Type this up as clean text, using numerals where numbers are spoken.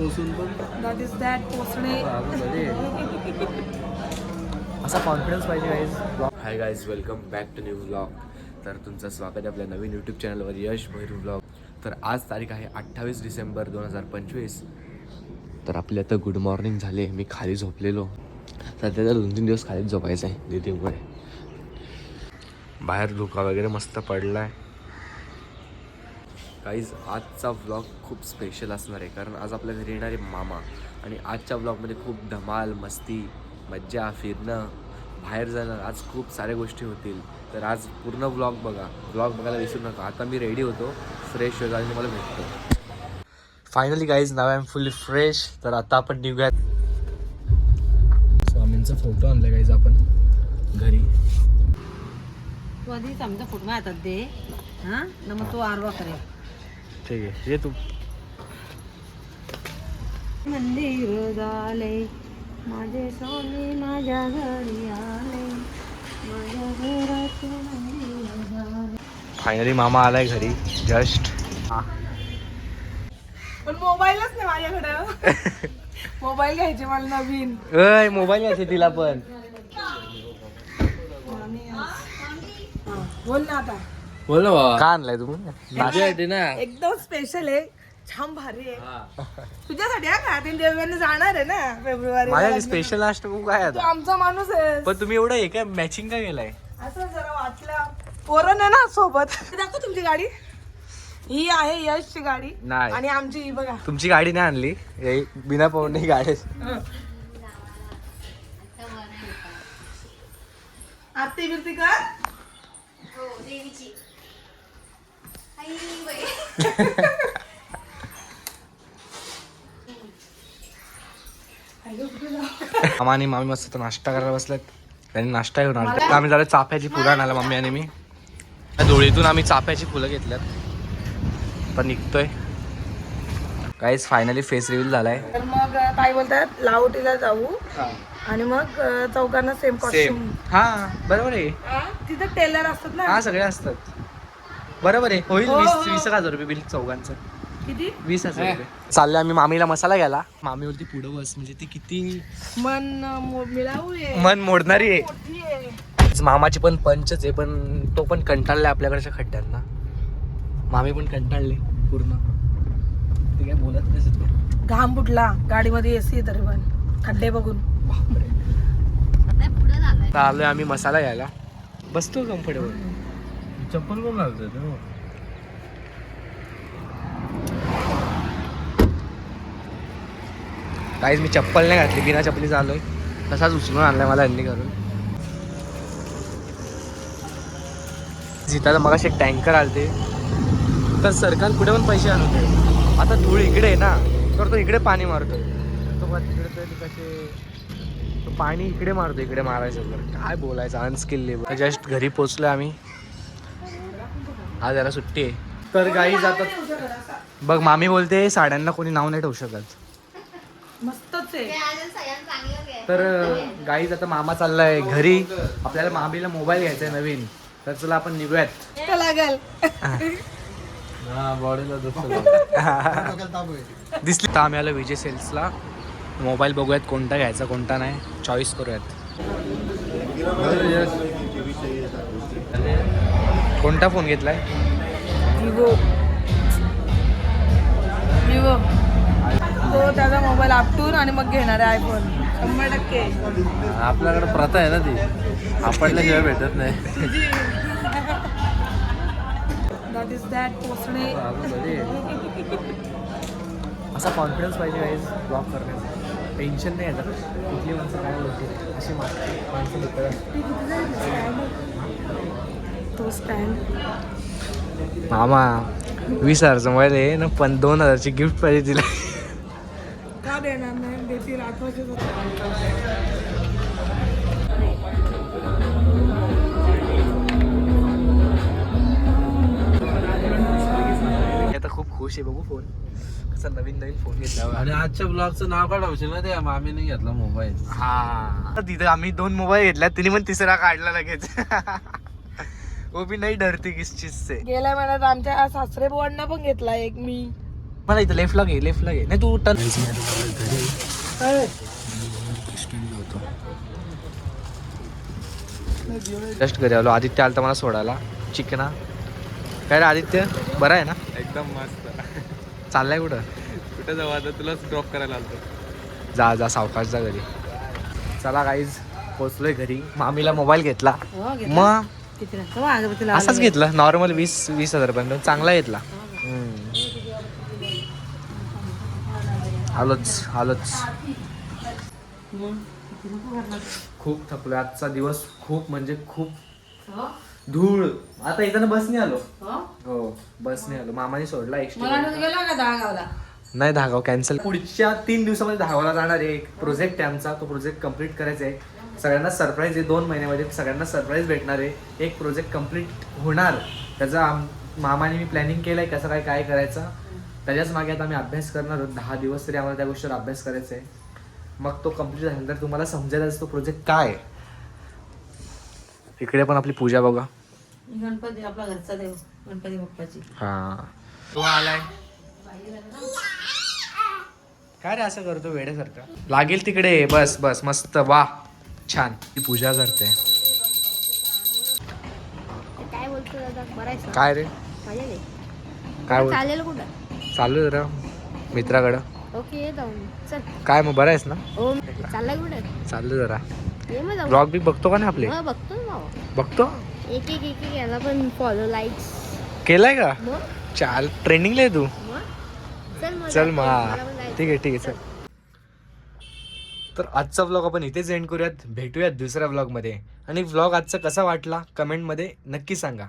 पोचून पण that is that पोचणे. असा कॉन्फिडन्स पाहिजे guys. Hi guys, welcome back to new vlog. तर तुमचं स्वागत आहे आपल्या नवीन यूट्यूब चॅनलवर यश भैरू व्लॉग. तर आज तारीख आहे 28 डिसेंबर 2025. तर आपली आता गुड मॉर्निंग झाली. मी खाली झोपलेलो. सध्या तर 2-3 दिवस खालीच झोपायचं आहे दीदीमुळे. बाहेर धुका वगैरे मस्त पडला आहे. गाईज आजचा व्लॉग खूप स्पेशल असणार आहे, कारण आज आपल्या घरी येणारे मामा. आणि आजच्या व्लॉगमध्ये खूप धमाल, मस्ती, मज्जा, फिरणं, बाहेर जाणं, आज खूप साऱ्या गोष्टी होतील. तर आज पूर्ण व्लॉग बघा. व्लॉग बघायला विसरू नका. आता मी रेडी होतो, फ्रेश होतो आणि तुम्हाला भेटतो. Finally guys, now I am fully fresh. तर आता आपण निघूयात. स्वामींचा फोटो आणला गाईज आपण घरी. तू आधी आमचा फोटो हातात दे. हा ना, मग तू आरवा करे. ठीक आहे, ये तू. मंदिर झाले माझे स्वामी, माझ्या घरी आले, माझ्या घराचे मंदिर झाले. फायनली मामा आलाय घरी जस्ट. पण मोबाईलच नाही माझ्याकडे. मोबाईल घ्यायचे मला नवीन. मोबाईल घ्यायचे तिला पण. बोल ना आता. बोल ना बाबा. का आणलाय तुम्ही? मजा येते ना. एकदम स्पेशल आहे, छान भारी आहे तुझ्यासाठी. हा का तीन देवांनी जाणार आहे ना फेब्रुवारी. माझ्या स्पेशल नाश्ता खूप काय तू आता. आमचा माणूस आहे. पण तुम्ही एवढं हे काय मॅचिंग काय केलंय? असं जरा वाटलं. पोरण आहे ना सोबत. दाखव तुमची गाडी. ही आहे यशची गाडी. नाही. आणि आमची ही बघा. तुमची गाडी नाही आणली, हे बिना पाहुणे गाडी. आरती बिरती कर. हो देवीची. आई बाई. मामा आणि मामी मस्त नाश्ता करायला बसल्यात. त्यांनी नाश्ता घेऊन आला. आम्ही जरा चाफ्याची फुलं आणायला, मम्मी आणि मी. धुळीतून आम्ही चाफ्याची फुलं घेतल्यात. पण निघतोय काहीच. फायनली फेस रिव्हील झालाय. तर मग काय बोलतात, लाहोटीला जाऊ आणि मग चौकांना सेम कॉस्ट्युम. हा बरोबर आहे. तिथं टेलर असतात ना. हा सगळे असतात. बरोबर आहे. होईल हो, 20,000 रुपये बिल चौघांचं. किती? 20,000 रुपये. चालले आम्ही मामीला मसाला घ्यायला. मामी बोलती पुढं बस, म्हणजे ती किती मन मिळावू आहे. मन मोडणारी आहे. मोठी आहे. मामाची पण पंचच आहे, पण तो पण कंटाळलाय आपल्याकडच्या खड्ड्यांना. मामी पण कंटाळले पूर्ण. ते काय बोलत नाही. घाम फुटला गाडीमध्ये, एसी तरी पण खड्डे बघून. पुढे झालाय. तर आलोय आम्ही मसाला घ्यायला. बसतो कम्फर्टेबल. चप्पल कोण घालतोय तू? काहीच मी चप्पल नाही घातली, बिना चप्पलीचा आलोय. तसाच उचलून आणलाय मला यांनी करून. जिथं मगाशी एक टँकर आलते, तर सरकार पुढे पण पैसे आणतोय. आता धूळ इकडे आहे ना, तर तो इकडे पाणी मारतोय. तो तिकडे कसे तो पाणी इकडे मारतो, इकडे मारायचं तर काय बोलायचं. Unskilled labour. जस्ट घरी पोचलोय आम्ही. आज याला सुट्टी आहे. तर गाई जातात बघ. मामी बोलते साड्यांना कोणी नाव नाही ठेवू शकत. मस्तच आहे. ते अजून सगळ्यांना चांगलं घे. तर गाईज आता मामा चाललाय घरी. आपल्याला मामीला मोबाईल घ्यायचा आहे नवीन. तर चला आपण निघूयात. ते लागल. हा बॉडीला दिसली तर आम्ही आलो विजय सेल्सला. मोबाईल बघूयात कोणता घ्यायचा कोणता नाही, चॉईस करूयात. कोणता फोन घेतलाय? विवो. तो त्याचा मोबाईल आपटून आणि मग घेणार आहे आयफोन 100%. आपल्याकडे प्रथा आहे ना ती, आपल्याशिवाय भेटत नाही. दॅट इज दॅट पोचणे. असा कॉन्फिडन्स पाहिजे गाईज ब्लॉग करण्याचा. टेन्शन नाही येतं. कुठली माणसं काय बोलते अशी माणसं भेटतात. तो स्टँड. मामा 20,000चा मोबाईल आहे ना, पण 2,000ची गिफ्ट पाहिजे तिला. का देणार नाही, देतील. आठवायचे. आता खूप खुश आहे. बघू फोन कसा नवीन फोन घेतला. आणि आजच्या ब्लॉगचं नाव काढावशील ना, त्या मामीने घेतला मोबाईल. हा तिथं आम्ही 2 मोबाईल घेतला, तिने पण तिसरा काढला लगेच. वो भी नाही डरती किस चीज से. गेल्या महिन्यात आमच्या सासरे बुवांना पण घेतला एक मी. मला इथं लेफ्टला घे नाही तू टर्न जस्ट घरी आलो. आदित्य आलता मला सोडायला चिकना. काय रे आदित्य, बरं आहे ना? एकदम मस्त. चाललाय कुठं? कुठे जाऊ आता, तुलाच ड्रॉप करायला आलतो. जा सावकाश जा घरी. चला गाईज पोचलोय घरी. मामीला मोबाईल घेतला. मग असाच घेतला नॉर्मल 20,000 पर्यंत. चांगला घेतला. आलोच. खूप थकलोय आजचा दिवस. खूप म्हणजे खूप धूळ. आता येताना बसने आलो. हो बसने आलो. मामाने सोडला एक्स्ट्रा. नाही धागाव कॅन्सल. पुढच्या 3 दिवसामध्ये धागावला जाणार आहे. एक प्रोजेक्ट आहे आमचा. तो प्रोजेक्ट कम्प्लीट करायचा आहे. सगळ्यांना सरप्राईज आहे. 2 महिन्यामध्ये सगळ्यांना सरप्राईज भेटणार आहे. एक प्रोजेक्ट कम्प्लीट होणार. त्याचा मामाने मी प्लॅनिंग केलंय कसं काय करायचं. त्याच्याच मागे आता आम्ही अभ्यास करणार आहोत. 10 दिवस तरी आम्हाला त्या गोष्टीवर अभ्यास करायचा आहे. मग तो कम्प्लीट झाल्यानंतर तुम्हाला समजायला तो प्रोजेक्ट काय आहे. इकडे पण आपली पूजा बघा. गणपती आपला घरचा देव गणपती बाप्पाची. हा तो आलाय. काय रे असं करतो वेड्यासारखं. लागेल तिकडे. बस मस्त. वा छान. ती पूजा करते. काय बोलतो दादा, बरं आहे सर? काय रे काय बोल. चालेल कुठं? चालू जरा मित्राकडं. ओके जाऊन चल. काय मग बरं आहेस ना? हो चाललाय कुठं? चालू जरा. ये मग जाऊ. ब्लॉग बी बघतो का ना आपले? मग बघतो ना भाऊ. बघतो. एक याला पण फॉलो लाईक्स केलाय का? मग चाल ट्रेंडिंगला आहे तू. चल मग मला पण जायचं. ठीक आहे चल. तर आजचा व्लॉग आपण इथेच एंड करूयात. भेटूयात दुसऱ्या व्लॉगमध्ये. आणि व्लॉग आजचा कसा वाटला कमेंटमध्ये नक्की सांगा.